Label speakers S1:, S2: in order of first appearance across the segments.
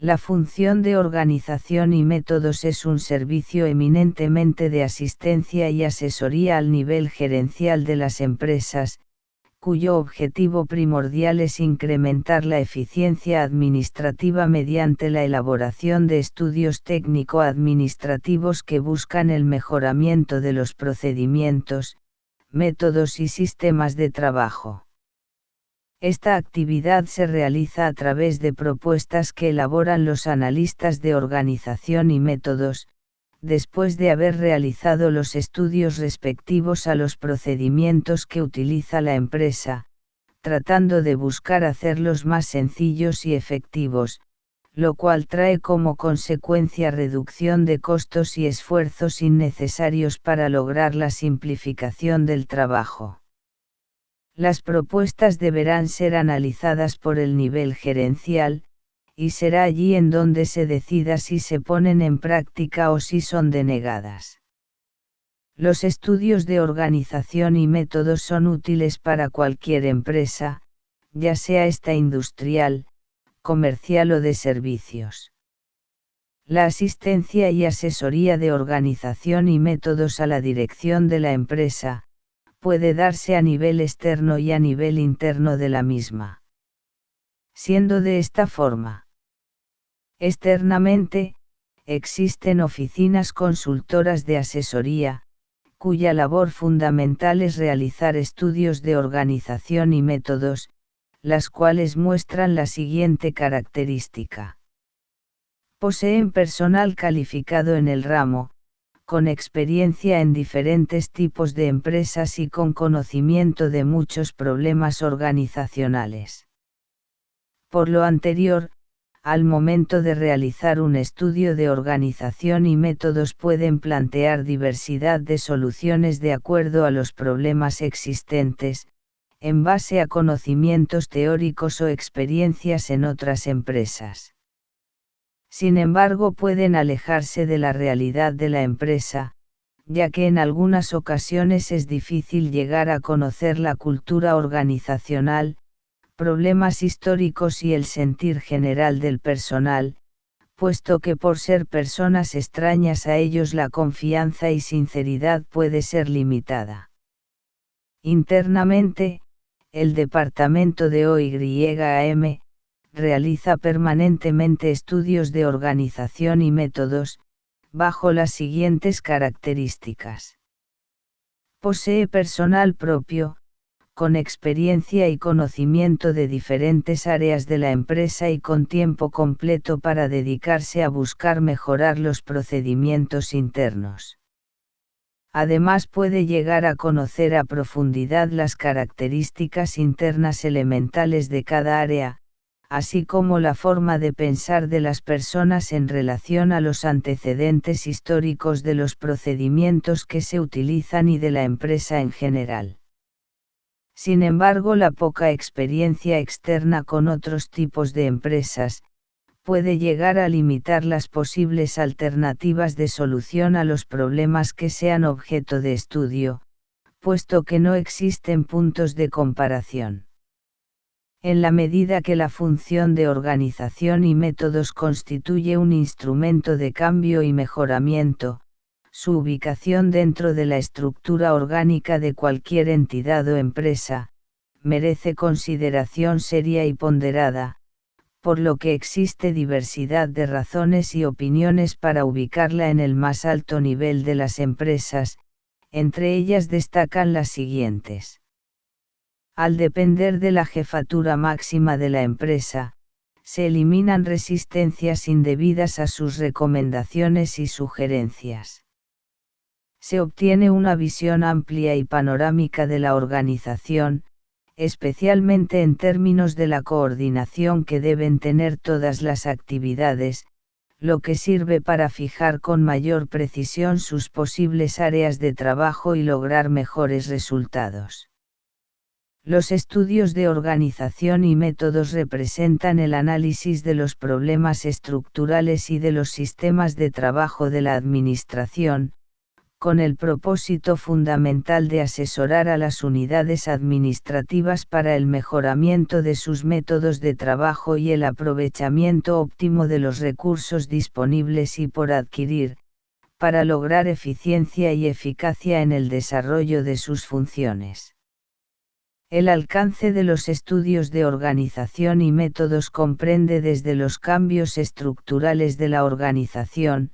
S1: La función de organización y métodos es un servicio eminentemente de asistencia y asesoría al nivel gerencial de las empresas, cuyo objetivo primordial es incrementar la eficiencia administrativa mediante la elaboración de estudios técnico-administrativos que buscan el mejoramiento de los procedimientos, métodos y sistemas de trabajo. Esta actividad se realiza a través de propuestas que elaboran los analistas de organización y métodos, después de haber realizado los estudios respectivos a los procedimientos que utiliza la empresa, tratando de buscar hacerlos más sencillos y efectivos, lo cual trae como consecuencia reducción de costos y esfuerzos innecesarios para lograr la simplificación del trabajo. Las propuestas deberán ser analizadas por el nivel gerencial, y será allí en donde se decida si se ponen en práctica o si son denegadas. Los estudios de organización y métodos son útiles para cualquier empresa, ya sea esta industrial, comercial o de servicios. La asistencia y asesoría de organización y métodos a la dirección de la empresa, puede darse a nivel externo y a nivel interno de la misma. Siendo de esta forma. Externamente, existen oficinas consultoras de asesoría, cuya labor fundamental es realizar estudios de organización y métodos, las cuales muestran la siguiente característica. Poseen personal calificado en el ramo, con experiencia en diferentes tipos de empresas y con conocimiento de muchos problemas organizacionales. Por lo anterior, al momento de realizar un estudio de organización y métodos pueden plantear diversidad de soluciones de acuerdo a los problemas existentes, en base a conocimientos teóricos o experiencias en otras empresas. Sin embargo, pueden alejarse de la realidad de la empresa, ya que en algunas ocasiones es difícil llegar a conocer la cultura organizacional, problemas históricos y el sentir general del personal, puesto que por ser personas extrañas a ellos la confianza y sinceridad puede ser limitada. Internamente, el departamento de OYAM realiza permanentemente estudios de organización y métodos, bajo las siguientes características. Posee personal propio, con experiencia y conocimiento de diferentes áreas de la empresa y con tiempo completo para dedicarse a buscar mejorar los procedimientos internos. Además puede llegar a conocer a profundidad las características internas elementales de cada área, así como la forma de pensar de las personas en relación a los antecedentes históricos de los procedimientos que se utilizan y de la empresa en general. Sin embargo, la poca experiencia externa con otros tipos de empresas, puede llegar a limitar las posibles alternativas de solución a los problemas que sean objeto de estudio, puesto que no existen puntos de comparación. En la medida que la función de organización y métodos constituye un instrumento de cambio y mejoramiento, su ubicación dentro de la estructura orgánica de cualquier entidad o empresa, merece consideración seria y ponderada, por lo que existe diversidad de razones y opiniones para ubicarla en el más alto nivel de las empresas, entre ellas destacan las siguientes. Al depender de la jefatura máxima de la empresa, se eliminan resistencias indebidas a sus recomendaciones y sugerencias. Se obtiene una visión amplia y panorámica de la organización, especialmente en términos de la coordinación que deben tener todas las actividades, lo que sirve para fijar con mayor precisión sus posibles áreas de trabajo y lograr mejores resultados. Los estudios de organización y métodos representan el análisis de los problemas estructurales y de los sistemas de trabajo de la administración, con el propósito fundamental de asesorar a las unidades administrativas para el mejoramiento de sus métodos de trabajo y el aprovechamiento óptimo de los recursos disponibles y por adquirir, para lograr eficiencia y eficacia en el desarrollo de sus funciones. El alcance de los estudios de organización y métodos comprende desde los cambios estructurales de la organización,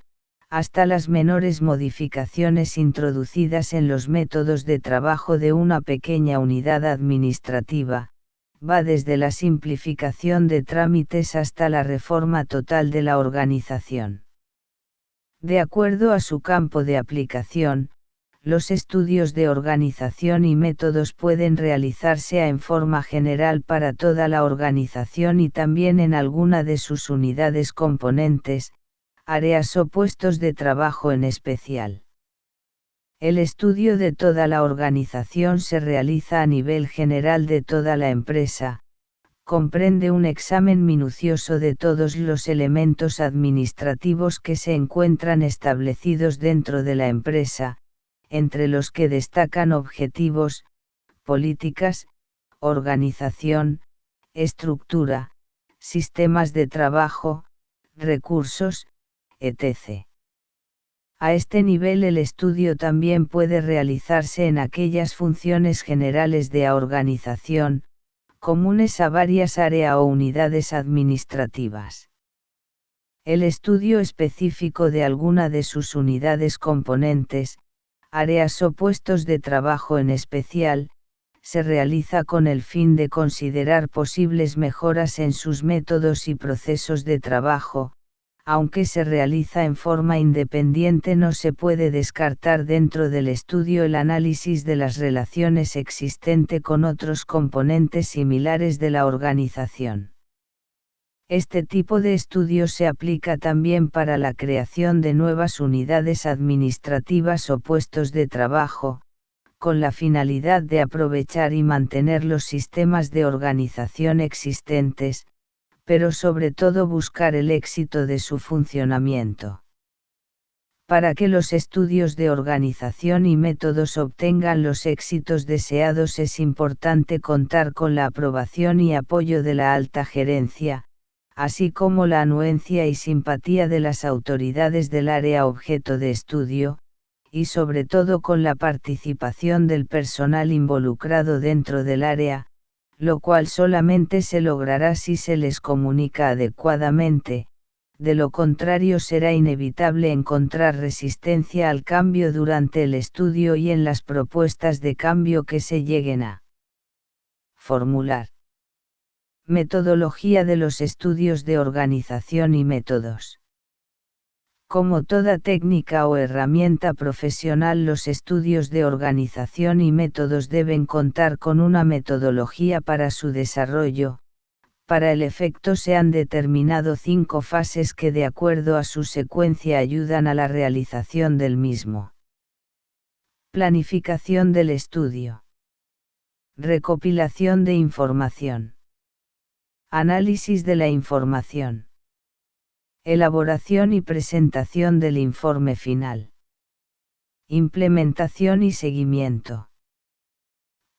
S1: hasta las menores modificaciones introducidas en los métodos de trabajo de una pequeña unidad administrativa, va desde la simplificación de trámites hasta la reforma total de la organización. De acuerdo a su campo de aplicación, los estudios de organización y métodos pueden realizarse en forma general para toda la organización y también en alguna de sus unidades componentes, áreas o puestos de trabajo en especial. El estudio de toda la organización se realiza a nivel general de toda la empresa, comprende un examen minucioso de todos los elementos administrativos que se encuentran establecidos dentro de la empresa, entre los que destacan objetivos, políticas, organización, estructura, sistemas de trabajo, recursos, etc. A este nivel el estudio también puede realizarse en aquellas funciones generales de la organización, comunes a varias áreas o unidades administrativas. El estudio específico de alguna de sus unidades componentes, áreas o puestos de trabajo en especial, se realiza con el fin de considerar posibles mejoras en sus métodos y procesos de trabajo. Aunque se realiza en forma independiente, no se puede descartar dentro del estudio el análisis de las relaciones existentes con otros componentes similares de la organización. Este tipo de estudio se aplica también para la creación de nuevas unidades administrativas o puestos de trabajo, con la finalidad de aprovechar y mantener los sistemas de organización existentes, pero sobre todo buscar el éxito de su funcionamiento. Para que los estudios de organización y métodos obtengan los éxitos deseados es importante contar con la aprobación y apoyo de la alta gerencia, así como la anuencia y simpatía de las autoridades del área objeto de estudio, y sobre todo con la participación del personal involucrado dentro del área, lo cual solamente se logrará si se les comunica adecuadamente, de lo contrario será inevitable encontrar resistencia al cambio durante el estudio y en las propuestas de cambio que se lleguen a formular. Metodología de los estudios de organización y métodos. Como toda técnica o herramienta profesional, los estudios de organización y métodos deben contar con una metodología para su desarrollo. Para el efecto se han determinado 5 fases que de acuerdo a su secuencia ayudan a la realización del mismo. Planificación del estudio. Recopilación de información. Análisis de la información. Elaboración y presentación del informe final. Implementación y seguimiento.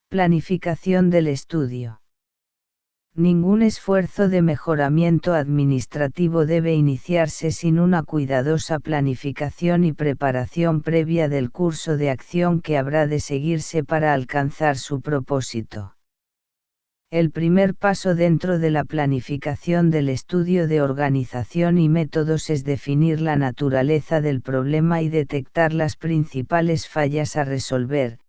S1: Planificación del estudio. Ningún esfuerzo de mejoramiento administrativo debe iniciarse sin una cuidadosa planificación y preparación previa del curso de acción que habrá de seguirse para alcanzar su propósito. El primer paso dentro de la planificación del estudio de organización y métodos es definir la naturaleza del problema y detectar las principales fallas a resolver,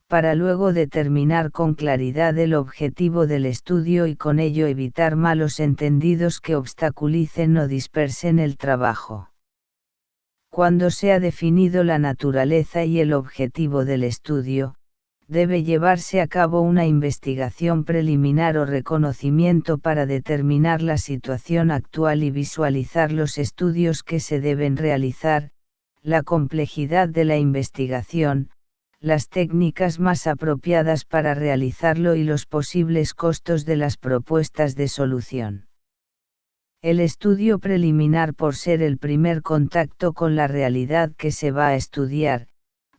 S1: para luego determinar con claridad el objetivo del estudio y con ello evitar malos entendidos que obstaculicen o dispersen el trabajo. Cuando se ha definido la naturaleza y el objetivo del estudio, debe llevarse a cabo una investigación preliminar o reconocimiento para determinar la situación actual y visualizar los estudios que se deben realizar, la complejidad de la investigación, las técnicas más apropiadas para realizarlo y los posibles costos de las propuestas de solución. El estudio preliminar, por ser el primer contacto con la realidad que se va a estudiar,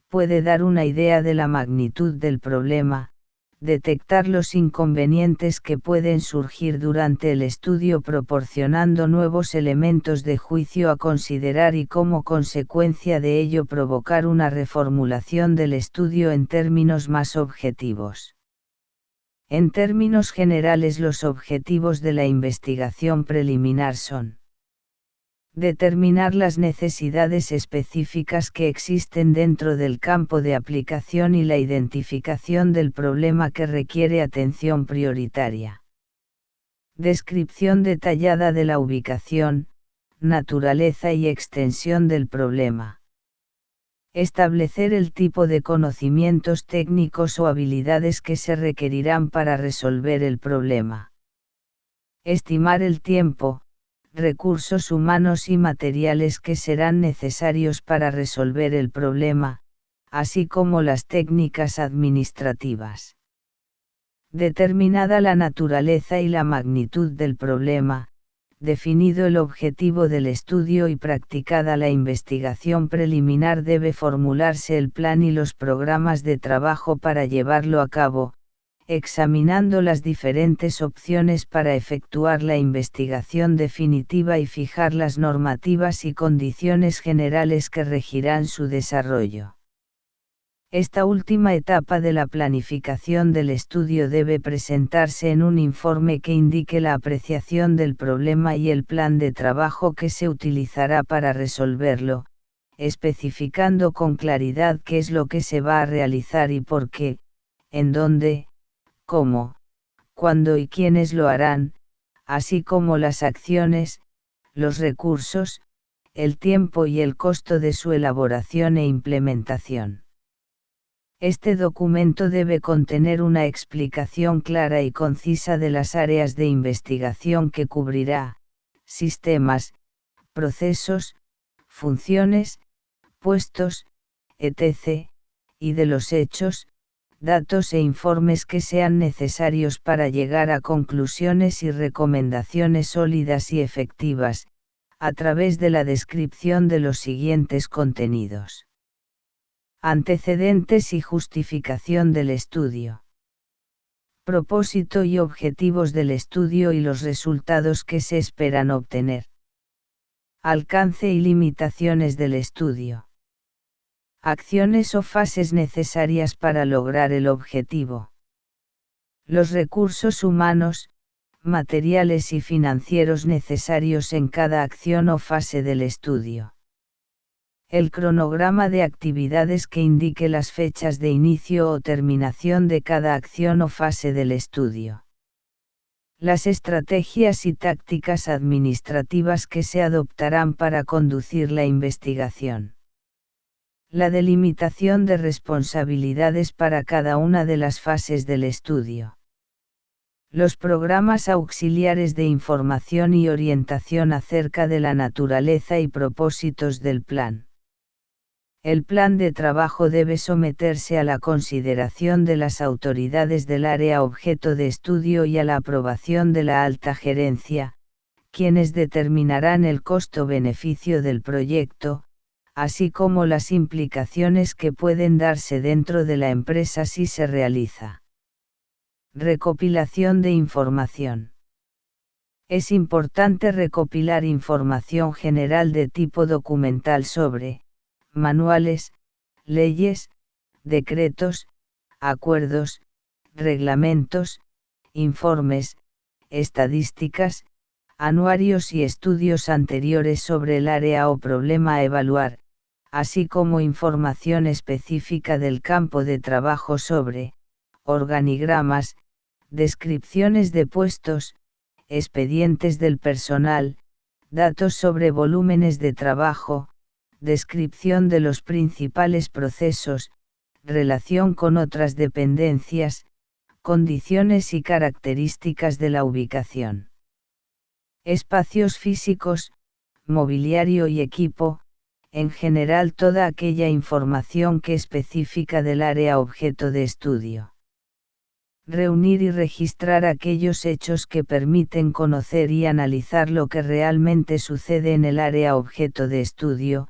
S1: puede dar una idea de la magnitud del problema, detectar los inconvenientes que pueden surgir durante el estudio proporcionando nuevos elementos de juicio a considerar y como consecuencia de ello provocar una reformulación del estudio en términos más objetivos. En términos generales, los objetivos de la investigación preliminar son: determinar las necesidades específicas que existen dentro del campo de aplicación y la identificación del problema que requiere atención prioritaria. Descripción detallada de la ubicación, naturaleza y extensión del problema. Establecer el tipo de conocimientos técnicos o habilidades que se requerirán para resolver el problema. Estimar el tiempo, recursos humanos y materiales que serán necesarios para resolver el problema, así como las técnicas administrativas. Determinada la naturaleza y la magnitud del problema, definido el objetivo del estudio y practicada la investigación preliminar, debe formularse el plan y los programas de trabajo para llevarlo a cabo, examinando las diferentes opciones para efectuar la investigación definitiva y fijar las normativas y condiciones generales que regirán su desarrollo. Esta última etapa de la planificación del estudio debe presentarse en un informe que indique la apreciación del problema y el plan de trabajo que se utilizará para resolverlo, especificando con claridad qué es lo que se va a realizar y por qué, en dónde, cómo, cuándo y quiénes lo harán, así como las acciones, los recursos, el tiempo y el costo de su elaboración e implementación. Este documento debe contener una explicación clara y concisa de las áreas de investigación que cubrirá, sistemas, procesos, funciones, puestos, etc., y de los hechos, datos e informes que sean necesarios para llegar a conclusiones y recomendaciones sólidas y efectivas, a través de la descripción de los siguientes contenidos. Antecedentes y justificación del estudio. Propósito y objetivos del estudio y los resultados que se esperan obtener. Alcance y limitaciones del estudio. Acciones o fases necesarias para lograr el objetivo. Los recursos humanos, materiales y financieros necesarios en cada acción o fase del estudio. El cronograma de actividades que indique las fechas de inicio o terminación de cada acción o fase del estudio. Las estrategias y tácticas administrativas que se adoptarán para conducir la investigación. La delimitación de responsabilidades para cada una de las fases del estudio. Los programas auxiliares de información y orientación acerca de la naturaleza y propósitos del plan. El plan de trabajo debe someterse a la consideración de las autoridades del área objeto de estudio y a la aprobación de la alta gerencia, quienes determinarán el costo-beneficio del proyecto, así como las implicaciones que pueden darse dentro de la empresa si se realiza. Recopilación de información. Es importante recopilar información general de tipo documental sobre manuales, leyes, decretos, acuerdos, reglamentos, informes, estadísticas, anuarios y estudios anteriores sobre el área o problema a evaluar, así como información específica del campo de trabajo sobre organigramas, descripciones de puestos, expedientes del personal, datos sobre volúmenes de trabajo, descripción de los principales procesos, relación con otras dependencias, condiciones y características de la ubicación. Espacios físicos, mobiliario y equipo, en general toda aquella información que específica del área objeto de estudio. Reunir y registrar aquellos hechos que permiten conocer y analizar lo que realmente sucede en el área objeto de estudio,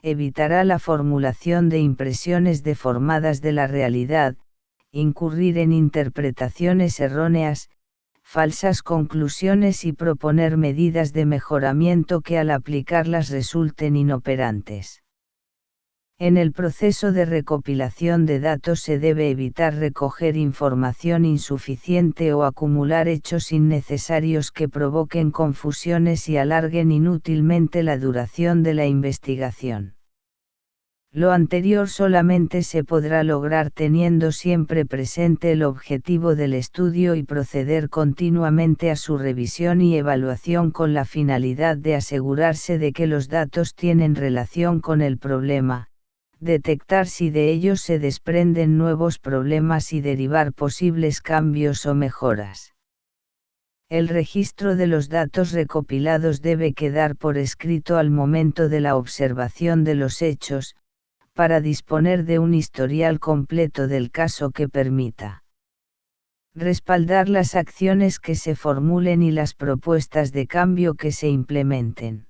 S1: evitará la formulación de impresiones deformadas de la realidad, incurrir en interpretaciones erróneas, falsas conclusiones y proponer medidas de mejoramiento que al aplicarlas resulten inoperantes. En el proceso de recopilación de datos se debe evitar recoger información insuficiente o acumular hechos innecesarios que provoquen confusiones y alarguen inútilmente la duración de la investigación. Lo anterior solamente se podrá lograr teniendo siempre presente el objetivo del estudio y proceder continuamente a su revisión y evaluación con la finalidad de asegurarse de que los datos tienen relación con el problema, detectar si de ellos se desprenden nuevos problemas y derivar posibles cambios o mejoras. El registro de los datos recopilados debe quedar por escrito al momento de la observación de los hechos, para disponer de un historial completo del caso que permita respaldar las acciones que se formulen y las propuestas de cambio que se implementen.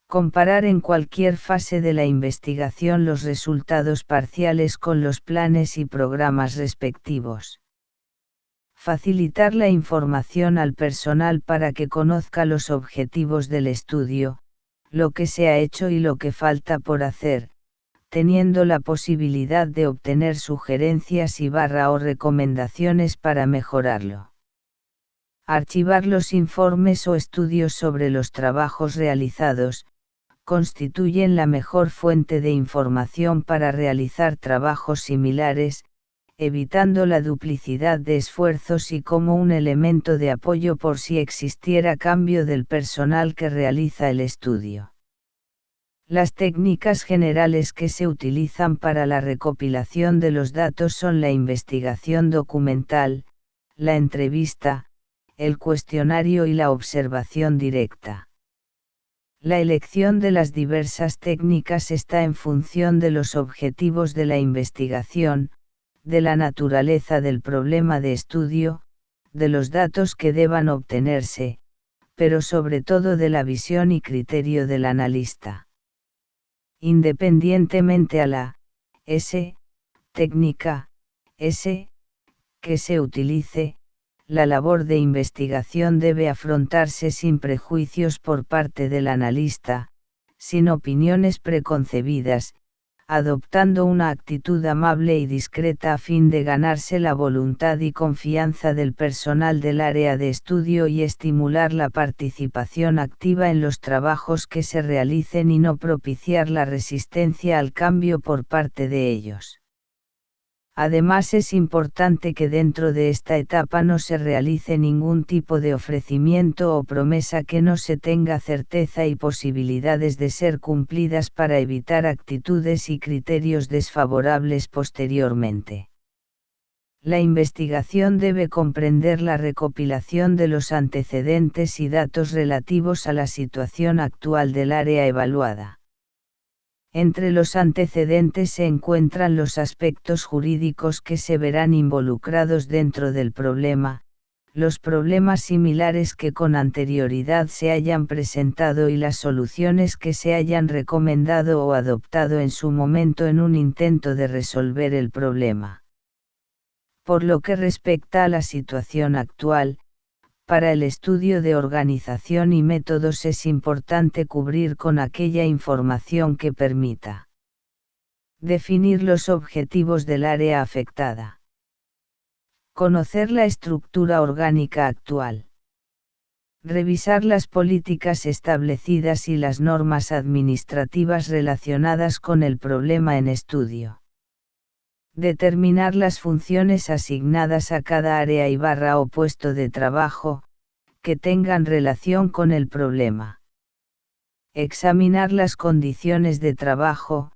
S1: Comparar en cualquier fase de la investigación los resultados parciales con los planes y programas respectivos. Facilitar la información al personal para que conozca los objetivos del estudio, lo que se ha hecho y lo que falta por hacer, teniendo la posibilidad de obtener sugerencias o recomendaciones para mejorarlo. Archivar los informes o estudios sobre los trabajos realizados, constituyen la mejor fuente de información para realizar trabajos similares, evitando la duplicidad de esfuerzos y como un elemento de apoyo por si existiera cambio del personal que realiza el estudio. Las técnicas generales que se utilizan para la recopilación de los datos son la investigación documental, la entrevista, el cuestionario y la observación directa. La elección de las diversas técnicas está en función de los objetivos de la investigación, de la naturaleza del problema de estudio, de los datos que deban obtenerse, pero sobre todo de la visión y criterio del analista. Independientemente a la técnica que se utilice, la labor de investigación debe afrontarse sin prejuicios por parte del analista, sin opiniones preconcebidas, adoptando una actitud amable y discreta a fin de ganarse la voluntad y confianza del personal del área de estudio y estimular la participación activa en los trabajos que se realicen y no propiciar la resistencia al cambio por parte de ellos. Además es importante que dentro de esta etapa no se realice ningún tipo de ofrecimiento o promesa que no se tenga certeza y posibilidades de ser cumplidas para evitar actitudes y criterios desfavorables posteriormente. La investigación debe comprender la recopilación de los antecedentes y datos relativos a la situación actual del área evaluada. Entre los antecedentes se encuentran los aspectos jurídicos que se verán involucrados dentro del problema, los problemas similares que con anterioridad se hayan presentado y las soluciones que se hayan recomendado o adoptado en su momento en un intento de resolver el problema. Por lo que respecta a la situación actual, para el estudio de organización y métodos es importante cubrir con aquella información que permita definir los objetivos del área afectada. Conocer la estructura orgánica actual. Revisar las políticas establecidas y las normas administrativas relacionadas con el problema en estudio. Determinar las funciones asignadas a cada área o puesto de trabajo, que tengan relación con el problema. Examinar las condiciones de trabajo,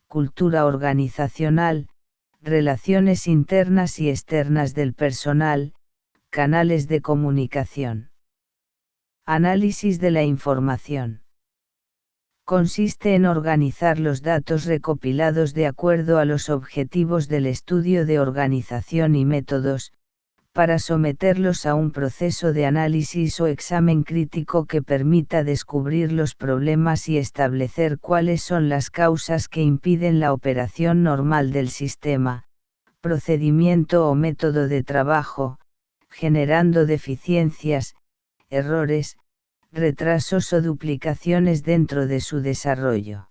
S1: cultura organizacional, relaciones internas y externas del personal, canales de comunicación. Análisis de la información. Consiste en organizar los datos recopilados de acuerdo a los objetivos del estudio de organización y métodos, para someterlos a un proceso de análisis o examen crítico que permita descubrir los problemas y establecer cuáles son las causas que impiden la operación normal del sistema, procedimiento o método de trabajo, generando deficiencias, errores, retrasos o duplicaciones dentro de su desarrollo.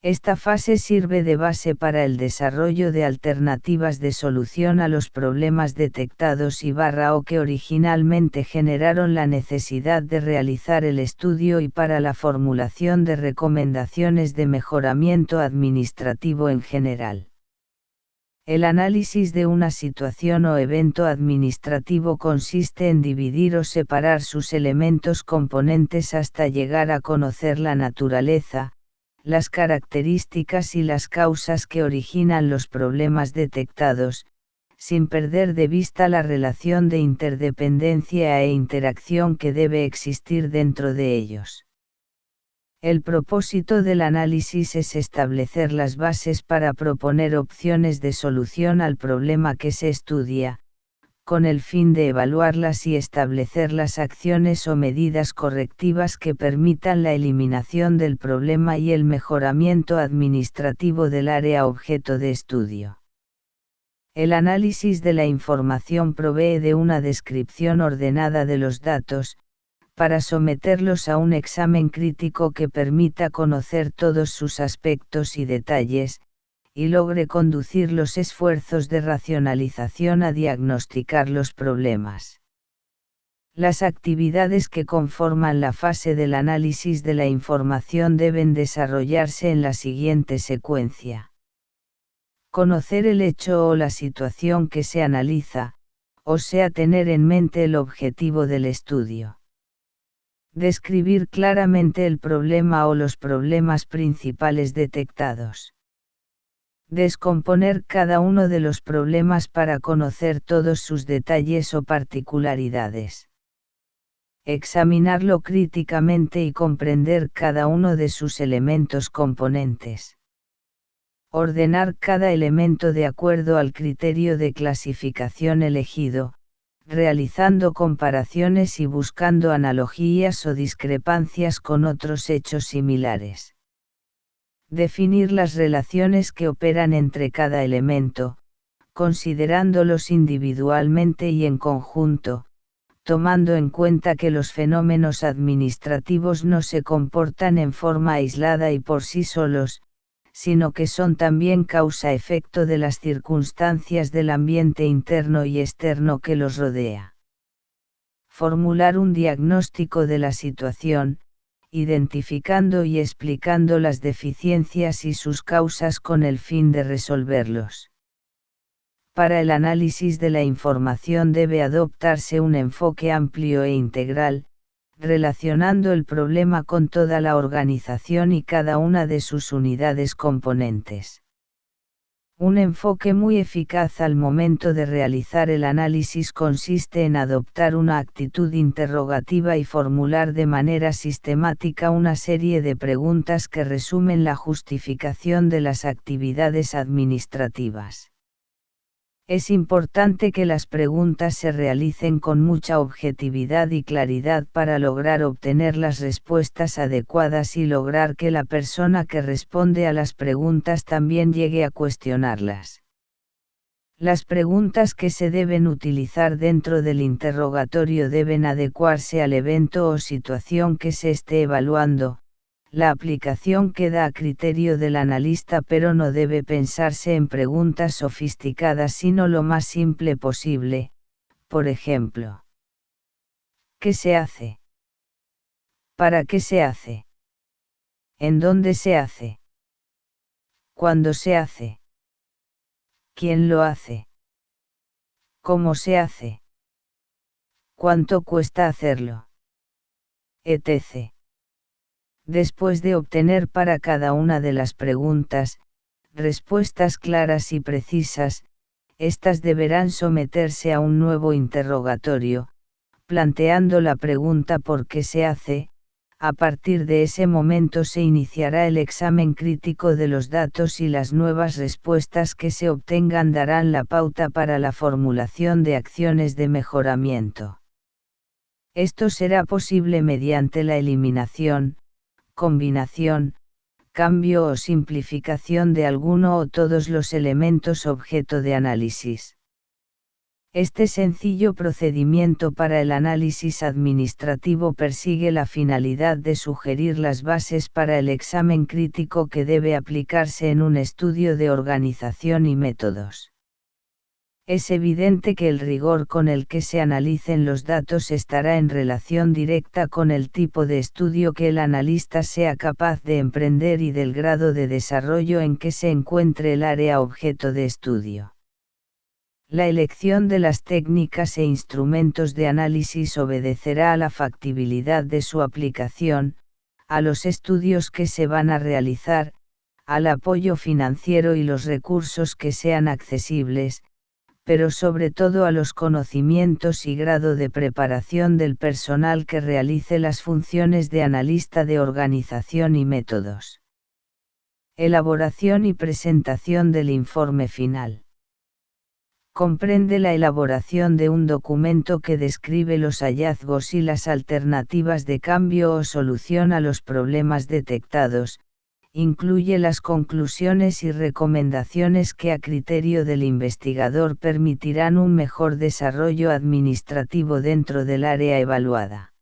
S1: Esta fase sirve de base para el desarrollo de alternativas de solución a los problemas detectados o que originalmente generaron la necesidad de realizar el estudio y para la formulación de recomendaciones de mejoramiento administrativo en general. El análisis de una situación o evento administrativo consiste en dividir o separar sus elementos componentes hasta llegar a conocer la naturaleza, las características y las causas que originan los problemas detectados, sin perder de vista la relación de interdependencia e interacción que debe existir dentro de ellos. El propósito del análisis es establecer las bases para proponer opciones de solución al problema que se estudia, con el fin de evaluarlas y establecer las acciones o medidas correctivas que permitan la eliminación del problema y el mejoramiento administrativo del área objeto de estudio. El análisis de la información provee de una descripción ordenada de los datos, para someterlos a un examen crítico que permita conocer todos sus aspectos y detalles, y logre conducir los esfuerzos de racionalización a diagnosticar los problemas. Las actividades que conforman la fase del análisis de la información deben desarrollarse en la siguiente secuencia. Conocer el hecho o la situación que se analiza, o sea, tener en mente el objetivo del estudio. Describir claramente el problema o los problemas principales detectados. Descomponer cada uno de los problemas para conocer todos sus detalles o particularidades. Examinarlo críticamente y comprender cada uno de sus elementos componentes. Ordenar cada elemento de acuerdo al criterio de clasificación elegido, realizando comparaciones y buscando analogías o discrepancias con otros hechos similares. Definir las relaciones que operan entre cada elemento, considerándolos individualmente y en conjunto, tomando en cuenta que los fenómenos administrativos no se comportan en forma aislada y por sí solos, sino que son también causa-efecto de las circunstancias del ambiente interno y externo que los rodea. Formular un diagnóstico de la situación, identificando y explicando las deficiencias y sus causas con el fin de resolverlos. Para el análisis de la información debe adoptarse un enfoque amplio e integral, relacionando el problema con toda la organización y cada una de sus unidades componentes. Un enfoque muy eficaz al momento de realizar el análisis consiste en adoptar una actitud interrogativa y formular de manera sistemática una serie de preguntas que resumen la justificación de las actividades administrativas. Es importante que las preguntas se realicen con mucha objetividad y claridad para lograr obtener las respuestas adecuadas y lograr que la persona que responde a las preguntas también llegue a cuestionarlas. Las preguntas que se deben utilizar dentro del interrogatorio deben adecuarse al evento o situación que se esté evaluando. La aplicación queda a criterio del analista, pero no debe pensarse en preguntas sofisticadas sino lo más simple posible. Por ejemplo, ¿qué se hace? ¿Para qué se hace? ¿En dónde se hace? ¿Cuándo se hace? ¿Quién lo hace? ¿Cómo se hace? ¿Cuánto cuesta hacerlo? Etc. Después de obtener para cada una de las preguntas, respuestas claras y precisas, estas deberán someterse a un nuevo interrogatorio, planteando la pregunta ¿por qué se hace?, A partir de ese momento se iniciará el examen crítico de los datos y las nuevas respuestas que se obtengan darán la pauta para la formulación de acciones de mejoramiento. Esto será posible mediante la eliminación, combinación, cambio o simplificación de alguno o todos los elementos objeto de análisis. Este sencillo procedimiento para el análisis administrativo persigue la finalidad de sugerir las bases para el examen crítico que debe aplicarse en un estudio de organización y métodos. Es evidente que el rigor con el que se analicen los datos estará en relación directa con el tipo de estudio que el analista sea capaz de emprender y del grado de desarrollo en que se encuentre el área objeto de estudio. La elección de las técnicas e instrumentos de análisis obedecerá a la factibilidad de su aplicación, a los estudios que se van a realizar, al apoyo financiero y los recursos que sean accesibles, pero sobre todo a los conocimientos y grado de preparación del personal que realice las funciones de analista de organización y métodos. Elaboración y presentación del informe final. Comprende la elaboración de un documento que describe los hallazgos y las alternativas de cambio o solución a los problemas detectados, incluye las conclusiones y recomendaciones que a criterio del investigador permitirán un mejor desarrollo administrativo dentro del área evaluada.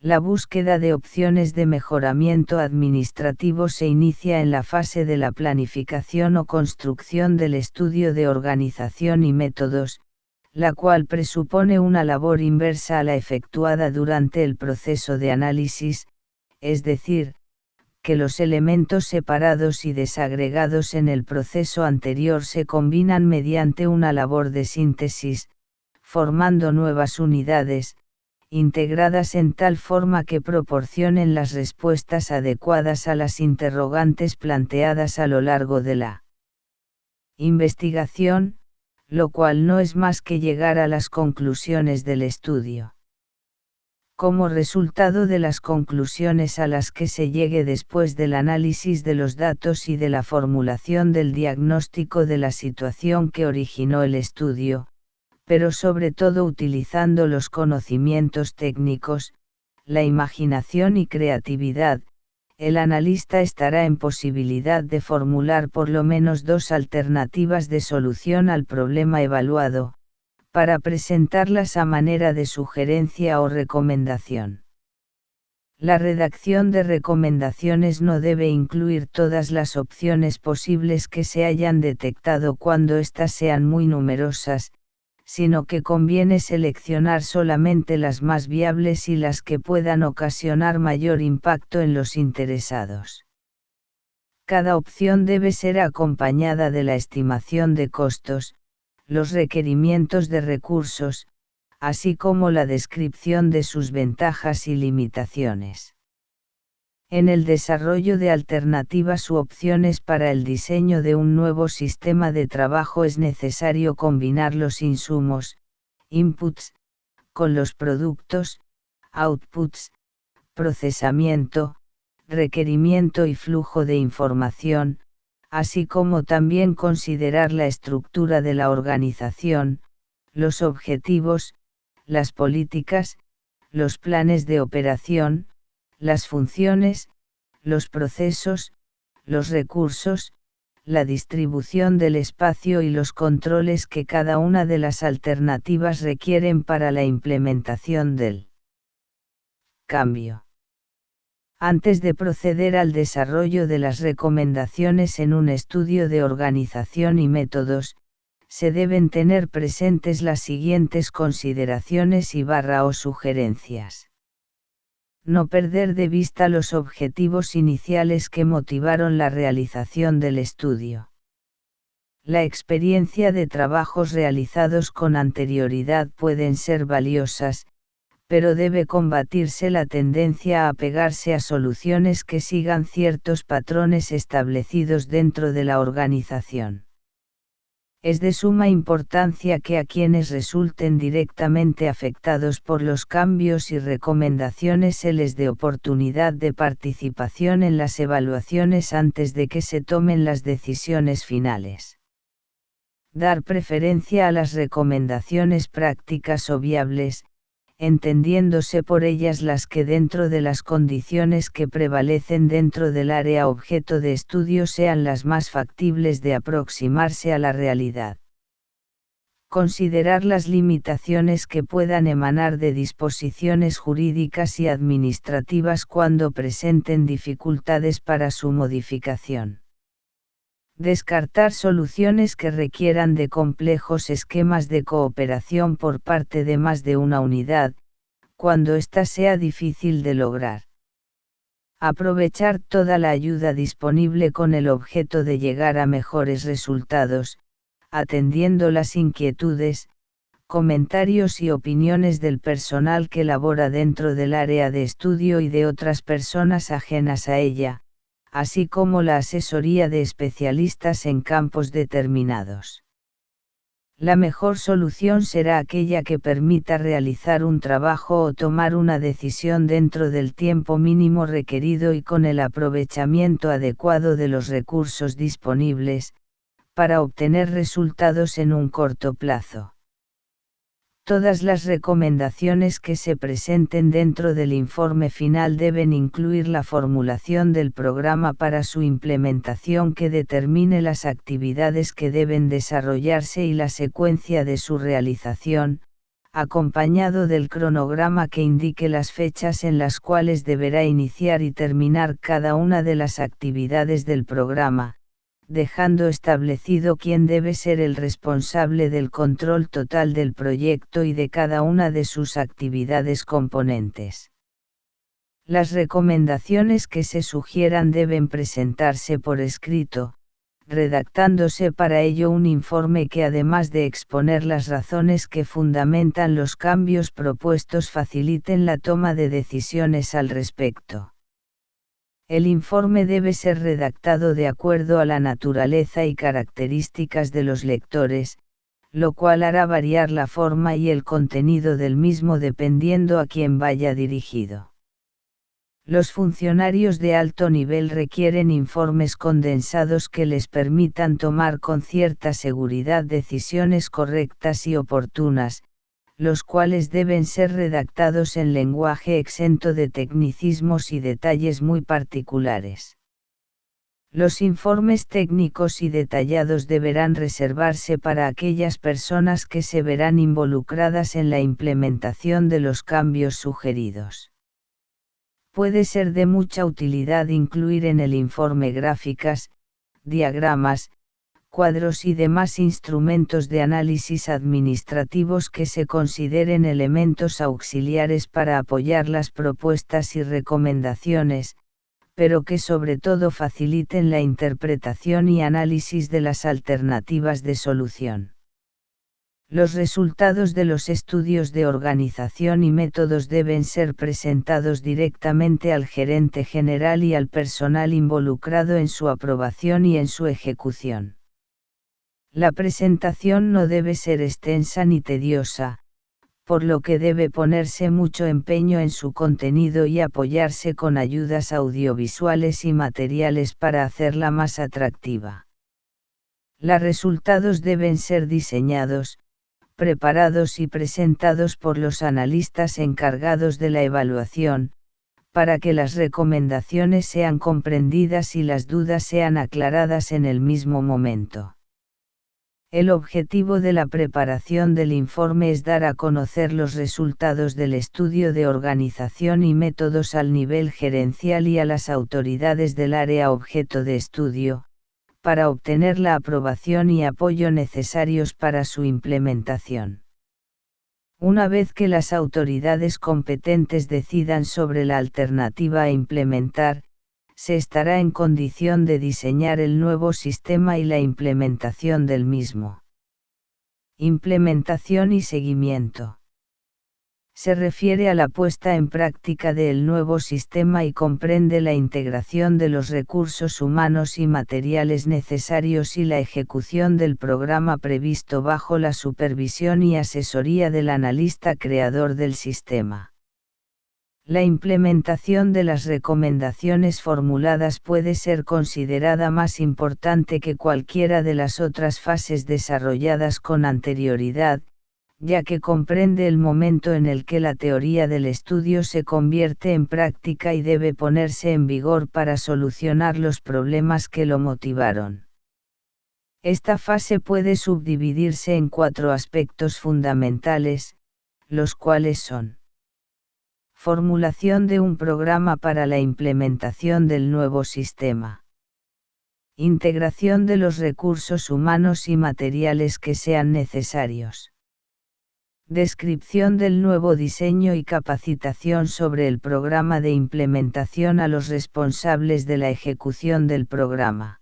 S1: La búsqueda de opciones de mejoramiento administrativo se inicia en la fase de la planificación o construcción del estudio de organización y métodos, la cual presupone una labor inversa a la efectuada durante el proceso de análisis, es decir, que los elementos separados y desagregados en el proceso anterior se combinan mediante una labor de síntesis, formando nuevas unidades, integradas en tal forma que proporcionen las respuestas adecuadas a las interrogantes planteadas a lo largo de la investigación, lo cual no es más que llegar a las conclusiones del estudio. Como resultado de las conclusiones a las que se llegue después del análisis de los datos y de la formulación del diagnóstico de la situación que originó el estudio, pero sobre todo utilizando los conocimientos técnicos, la imaginación y creatividad, el analista estará en posibilidad de formular por lo menos dos alternativas de solución al problema evaluado, para presentarlas a manera de sugerencia o recomendación. La redacción de recomendaciones no debe incluir todas las opciones posibles que se hayan detectado cuando éstas sean muy numerosas, sino que conviene seleccionar solamente las más viables y las que puedan ocasionar mayor impacto en los interesados. Cada opción debe ser acompañada de la estimación de costos, los requerimientos de recursos, así como la descripción de sus ventajas y limitaciones. En el desarrollo de alternativas u opciones para el diseño de un nuevo sistema de trabajo es necesario combinar los insumos, inputs, con los productos, outputs, procesamiento, requerimiento y flujo de información, así como también considerar la estructura de la organización, los objetivos, las políticas, los planes de operación, las funciones, los procesos, los recursos, la distribución del espacio y los controles que cada una de las alternativas requieren para la implementación del cambio. Antes de proceder al desarrollo de las recomendaciones en un estudio de organización y métodos, se deben tener presentes las siguientes consideraciones o sugerencias. No perder de vista los objetivos iniciales que motivaron la realización del estudio. La experiencia de trabajos realizados con anterioridad pueden ser valiosas, pero debe combatirse la tendencia a apegarse a soluciones que sigan ciertos patrones establecidos dentro de la organización. Es de suma importancia que a quienes resulten directamente afectados por los cambios y recomendaciones se les dé oportunidad de participación en las evaluaciones antes de que se tomen las decisiones finales. Dar preferencia a las recomendaciones prácticas o viables, entendiéndose por ellas las que dentro de las condiciones que prevalecen dentro del área objeto de estudio sean las más factibles de aproximarse a la realidad. Considerar las limitaciones que puedan emanar de disposiciones jurídicas y administrativas cuando presenten dificultades para su modificación. Descartar soluciones que requieran de complejos esquemas de cooperación por parte de más de una unidad, cuando ésta sea difícil de lograr. Aprovechar toda la ayuda disponible con el objeto de llegar a mejores resultados, atendiendo las inquietudes, comentarios y opiniones del personal que labora dentro del área de estudio y de otras personas ajenas a ella, así como la asesoría de especialistas en campos determinados. La mejor solución será aquella que permita realizar un trabajo o tomar una decisión dentro del tiempo mínimo requerido y con el aprovechamiento adecuado de los recursos disponibles, para obtener resultados en un corto plazo. Todas las recomendaciones que se presenten dentro del informe final deben incluir la formulación del programa para su implementación que determine las actividades que deben desarrollarse y la secuencia de su realización, acompañado del cronograma que indique las fechas en las cuales deberá iniciar y terminar cada una de las actividades del programa, dejando establecido quién debe ser el responsable del control total del proyecto y de cada una de sus actividades componentes. Las recomendaciones que se sugieran deben presentarse por escrito, redactándose para ello un informe que además de exponer las razones que fundamentan los cambios propuestos faciliten la toma de decisiones al respecto. El informe debe ser redactado de acuerdo a la naturaleza y características de los lectores, lo cual hará variar la forma y el contenido del mismo dependiendo a quién vaya dirigido. Los funcionarios de alto nivel requieren informes condensados que les permitan tomar con cierta seguridad decisiones correctas y oportunas, los cuales deben ser redactados en lenguaje exento de tecnicismos y detalles muy particulares. Los informes técnicos y detallados deberán reservarse para aquellas personas que se verán involucradas en la implementación de los cambios sugeridos. Puede ser de mucha utilidad incluir en el informe gráficas, diagramas, cuadros y demás instrumentos de análisis administrativos que se consideren elementos auxiliares para apoyar las propuestas y recomendaciones, pero que sobre todo faciliten la interpretación y análisis de las alternativas de solución. Los resultados de los estudios de organización y métodos deben ser presentados directamente al gerente general y al personal involucrado en su aprobación y en su ejecución. La presentación no debe ser extensa ni tediosa, por lo que debe ponerse mucho empeño en su contenido y apoyarse con ayudas audiovisuales y materiales para hacerla más atractiva. Los resultados deben ser diseñados, preparados y presentados por los analistas encargados de la evaluación, para que las recomendaciones sean comprendidas y las dudas sean aclaradas en el mismo momento. El objetivo de la preparación del informe es dar a conocer los resultados del estudio de organización y métodos al nivel gerencial y a las autoridades del área objeto de estudio, para obtener la aprobación y apoyo necesarios para su implementación. Una vez que las autoridades competentes decidan sobre la alternativa a implementar, se estará en condición de diseñar el nuevo sistema y la implementación del mismo. Implementación y seguimiento. se refiere a la puesta en práctica del nuevo sistema y comprende la integración de los recursos humanos y materiales necesarios y la ejecución del programa previsto bajo la supervisión y asesoría del analista creador del sistema. La implementación de las recomendaciones formuladas puede ser considerada más importante que cualquiera de las otras fases desarrolladas con anterioridad, ya que comprende el momento en el que la teoría del estudio se convierte en práctica y debe ponerse en vigor para solucionar los problemas que lo motivaron. Esta fase puede subdividirse en 4 aspectos fundamentales, los cuales son: formulación de un programa para la implementación del nuevo sistema. Integración de los recursos humanos y materiales que sean necesarios. Descripción del nuevo diseño y capacitación sobre el programa de implementación a los responsables de la ejecución del programa.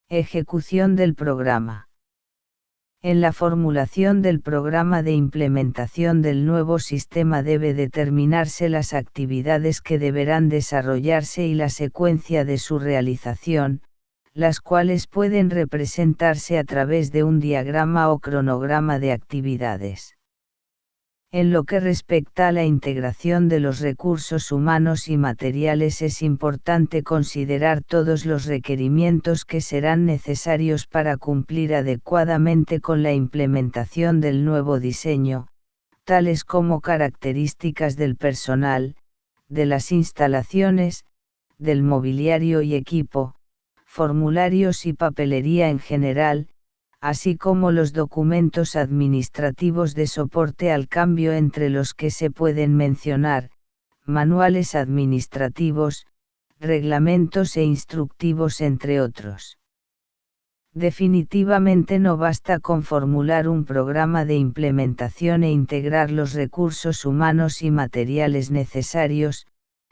S1: Ejecución del programa. En la formulación del programa de implementación del nuevo sistema debe determinarse las actividades que deberán desarrollarse y la secuencia de su realización, las cuales pueden representarse a través de un diagrama o cronograma de actividades. En lo que respecta a la integración de los recursos humanos y materiales, es importante considerar todos los requerimientos que serán necesarios para cumplir adecuadamente con la implementación del nuevo diseño, tales como características del personal, de las instalaciones, del mobiliario y equipo, formularios y papelería en general, así como los documentos administrativos de soporte al cambio, entre los que se pueden mencionar: manuales administrativos, reglamentos e instructivos, entre otros. Definitivamente no basta con formular un programa de implementación e integrar los recursos humanos y materiales necesarios,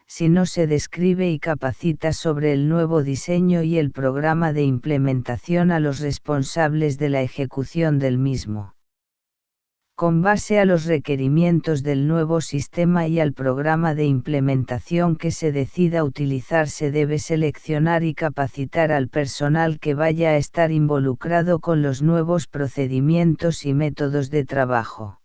S1: si no se describe y capacita sobre el nuevo diseño y el programa de implementación a los responsables de la ejecución del mismo. Con base a los requerimientos del nuevo sistema y al programa de implementación que se decida utilizar, se debe seleccionar y capacitar al personal que vaya a estar involucrado con los nuevos procedimientos y métodos de trabajo.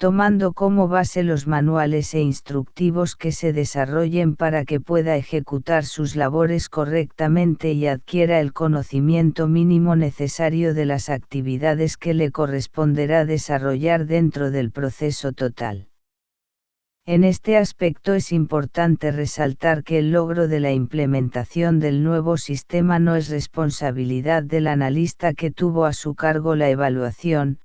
S1: Tomando como base los manuales e instructivos que se desarrollen para que pueda ejecutar sus labores correctamente y adquiera el conocimiento mínimo necesario de las actividades que le corresponderá desarrollar dentro del proceso total. En este aspecto es importante resaltar que el logro de la implementación del nuevo sistema no es responsabilidad del analista que tuvo a su cargo la evaluación.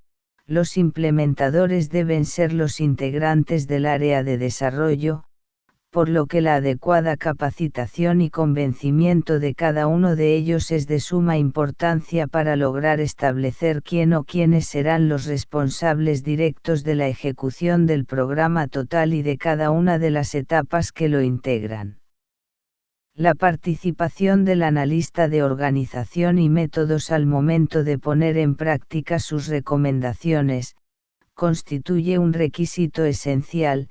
S1: Los implementadores deben ser los integrantes del área de desarrollo, por lo que la adecuada capacitación y convencimiento de cada uno de ellos es de suma importancia para lograr establecer quién o quiénes serán los responsables directos de la ejecución del programa total y de cada una de las etapas que lo integran. La participación del analista de organización y métodos al momento de poner en práctica sus recomendaciones, constituye un requisito esencial,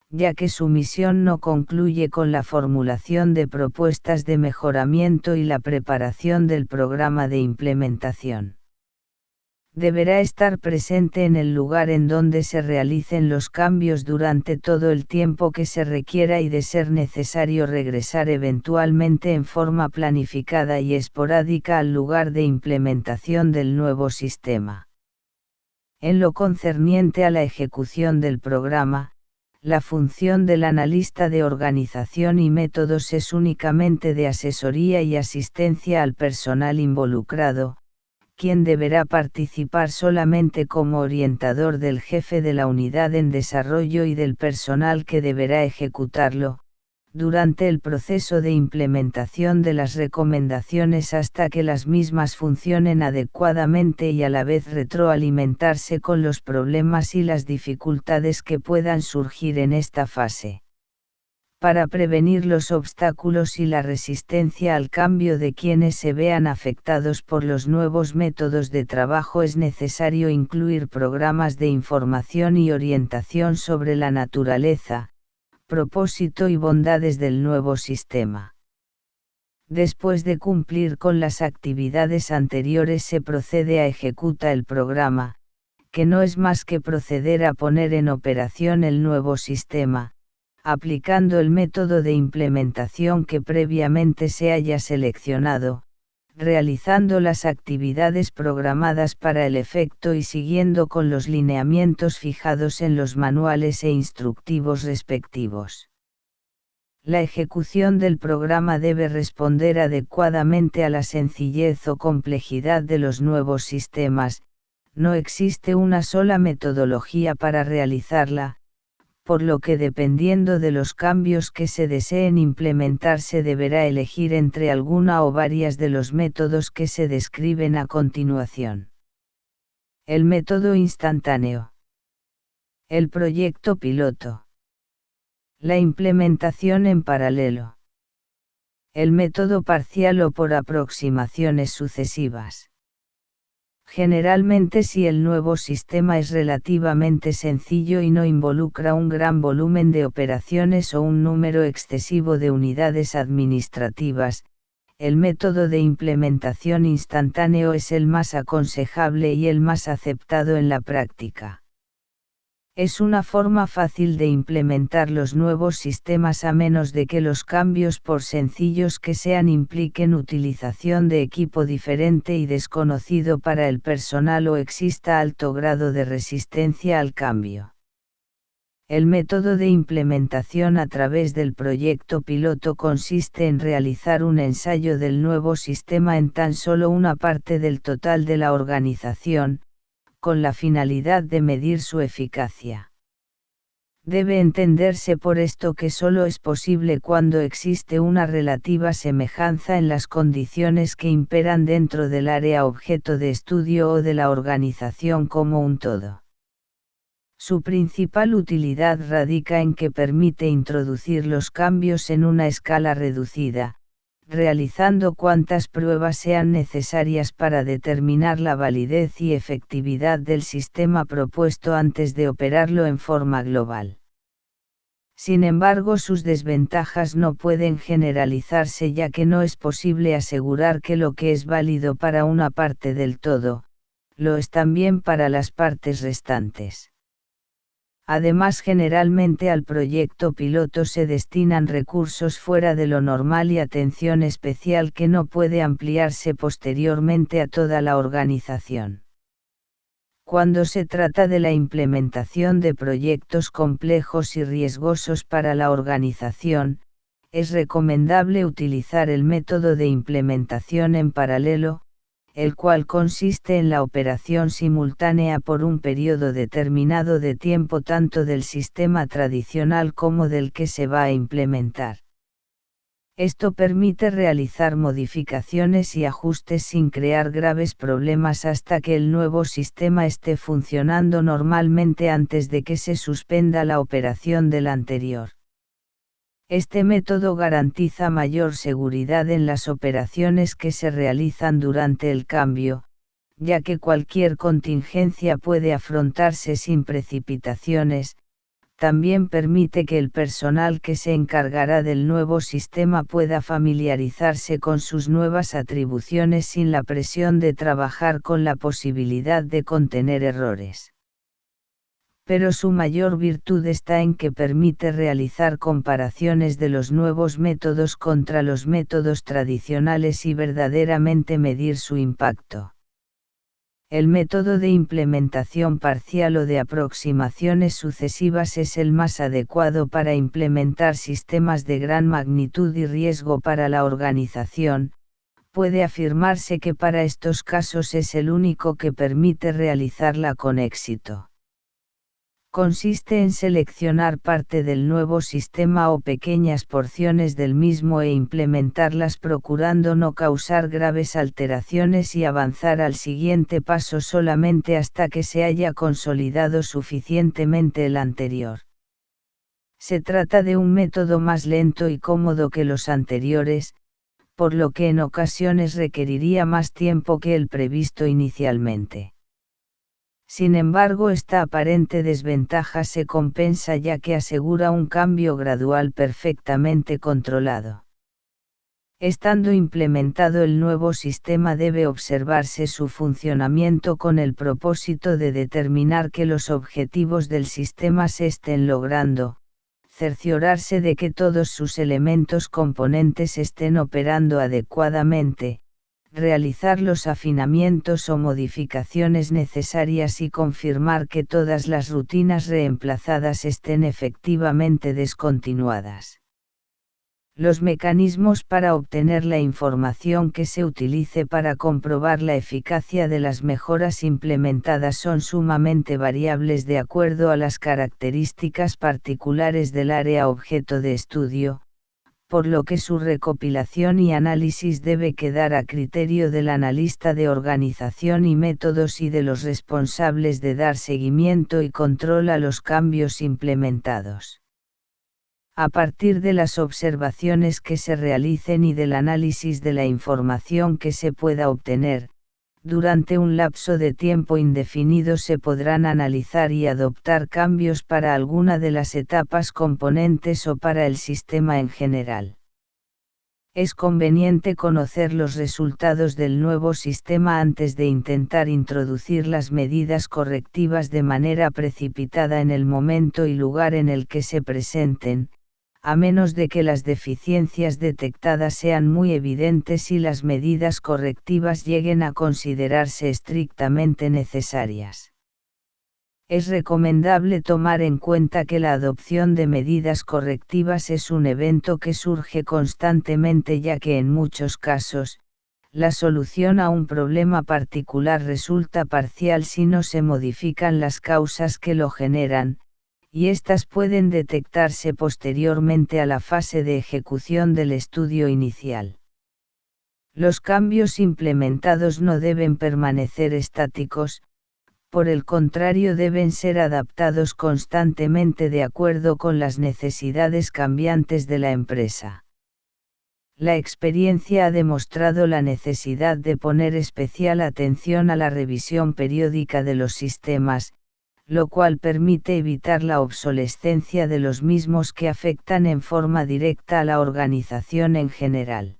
S1: ya que su misión no concluye con la formulación de propuestas de mejoramiento y la preparación del programa de implementación. Deberá estar presente en el lugar en donde se realicen los cambios durante todo el tiempo que se requiera y, de ser necesario, regresar eventualmente en forma planificada y esporádica al lugar de implementación del nuevo sistema. En lo concerniente a la ejecución del programa, la función del analista de organización y métodos es únicamente de asesoría y asistencia al personal involucrado, quien deberá participar solamente como orientador del jefe de la unidad en desarrollo y del personal que deberá ejecutarlo, durante el proceso de implementación de las recomendaciones hasta que las mismas funcionen adecuadamente y a la vez retroalimentarse con los problemas y las dificultades que puedan surgir en esta fase. para prevenir los obstáculos y la resistencia al cambio de quienes se vean afectados por los nuevos métodos de trabajo. Es necesario incluir programas de información y orientación sobre la naturaleza, propósito y bondades del nuevo sistema. Después de cumplir con las actividades anteriores se procede a ejecutar el programa, que no es más que proceder a poner en operación el nuevo sistema, aplicando el método de implementación que previamente se haya seleccionado, realizando las actividades programadas para el efecto y siguiendo con los lineamientos fijados en los manuales e instructivos respectivos. La ejecución del programa debe responder adecuadamente a la sencillez o complejidad de los nuevos sistemas. No existe una sola metodología para realizarla, por lo que dependiendo de los cambios que se deseen implementar se deberá elegir entre alguna o varias de los métodos que se describen a continuación. El método instantáneo. El proyecto piloto. La implementación en paralelo. El método parcial o por aproximaciones sucesivas. Generalmente, si el nuevo sistema es relativamente sencillo y no involucra un gran volumen de operaciones o un número excesivo de unidades administrativas, el método de implementación instantáneo es el más aconsejable y el más aceptado en la práctica. Es una forma fácil de implementar los nuevos sistemas a menos de que los cambios, por sencillos que sean, impliquen utilización de equipo diferente y desconocido para el personal o exista alto grado de resistencia al cambio. El método de implementación a través del proyecto piloto consiste en realizar un ensayo del nuevo sistema en tan solo una parte del total de la organización, con la finalidad de medir su eficacia. Debe entenderse por esto que solo es posible cuando existe una relativa semejanza en las condiciones que imperan dentro del área objeto de estudio o de la organización como un todo. Su principal utilidad radica en que permite introducir los cambios en una escala reducida, realizando cuantas pruebas sean necesarias para determinar la validez y efectividad del sistema propuesto antes de operarlo en forma global. Sin embargo, sus desventajas no pueden generalizarse, ya que no es posible asegurar que lo que es válido para una parte del todo, lo es también para las partes restantes. Además, generalmente al proyecto piloto se destinan recursos fuera de lo normal y atención especial que no puede ampliarse posteriormente a toda la organización. Cuando se trata de la implementación de proyectos complejos y riesgosos para la organización, es recomendable utilizar el método de implementación en paralelo, el cual consiste en la operación simultánea por un periodo determinado de tiempo tanto del sistema tradicional como del que se va a implementar. Esto permite realizar modificaciones y ajustes sin crear graves problemas hasta que el nuevo sistema esté funcionando normalmente antes de que se suspenda la operación del anterior. Este método garantiza mayor seguridad en las operaciones que se realizan durante el cambio, ya que cualquier contingencia puede afrontarse sin precipitaciones. También permite que el personal que se encargará del nuevo sistema pueda familiarizarse con sus nuevas atribuciones sin la presión de trabajar con la posibilidad de contener errores. Pero su mayor virtud está en que permite realizar comparaciones de los nuevos métodos contra los métodos tradicionales y verdaderamente medir su impacto. El método de implementación parcial o de aproximaciones sucesivas es el más adecuado para implementar sistemas de gran magnitud y riesgo para la organización. Puede afirmarse que para estos casos es el único que permite realizarla con éxito. Consiste en seleccionar parte del nuevo sistema o pequeñas porciones del mismo e implementarlas procurando no causar graves alteraciones y avanzar al siguiente paso solamente hasta que se haya consolidado suficientemente el anterior. Se trata de un método más lento y cómodo que los anteriores, por lo que en ocasiones requeriría más tiempo que el previsto inicialmente. Sin embargo, esta aparente desventaja se compensa ya que asegura un cambio gradual perfectamente controlado. Estando implementado el nuevo sistema debe observarse su funcionamiento con el propósito de determinar que los objetivos del sistema se estén logrando, cerciorarse de que todos sus elementos componentes estén operando adecuadamente, realizar los afinamientos o modificaciones necesarias y confirmar que todas las rutinas reemplazadas estén efectivamente descontinuadas. Los mecanismos para obtener la información que se utilice para comprobar la eficacia de las mejoras implementadas son sumamente variables de acuerdo a las características particulares del área objeto de estudio, por lo que su recopilación y análisis debe quedar a criterio del analista de organización y métodos y de los responsables de dar seguimiento y control a los cambios implementados. A partir de las observaciones que se realicen y del análisis de la información que se pueda obtener, durante un lapso de tiempo indefinido se podrán analizar y adoptar cambios para alguna de las etapas componentes o para el sistema en general. Es conveniente conocer los resultados del nuevo sistema antes de intentar introducir las medidas correctivas de manera precipitada en el momento y lugar en el que se presenten, a menos de que las deficiencias detectadas sean muy evidentes y las medidas correctivas lleguen a considerarse estrictamente necesarias. Es recomendable tomar en cuenta que la adopción de medidas correctivas es un evento que surge constantemente ya que en muchos casos, la solución a un problema particular resulta parcial si no se modifican las causas que lo generan, y éstas pueden detectarse posteriormente a la fase de ejecución del estudio inicial. Los cambios implementados no deben permanecer estáticos, por el contrario deben ser adaptados constantemente de acuerdo con las necesidades cambiantes de la empresa. La experiencia ha demostrado la necesidad de poner especial atención a la revisión periódica de los sistemas, lo cual permite evitar la obsolescencia de los mismos que afectan en forma directa a la organización en general.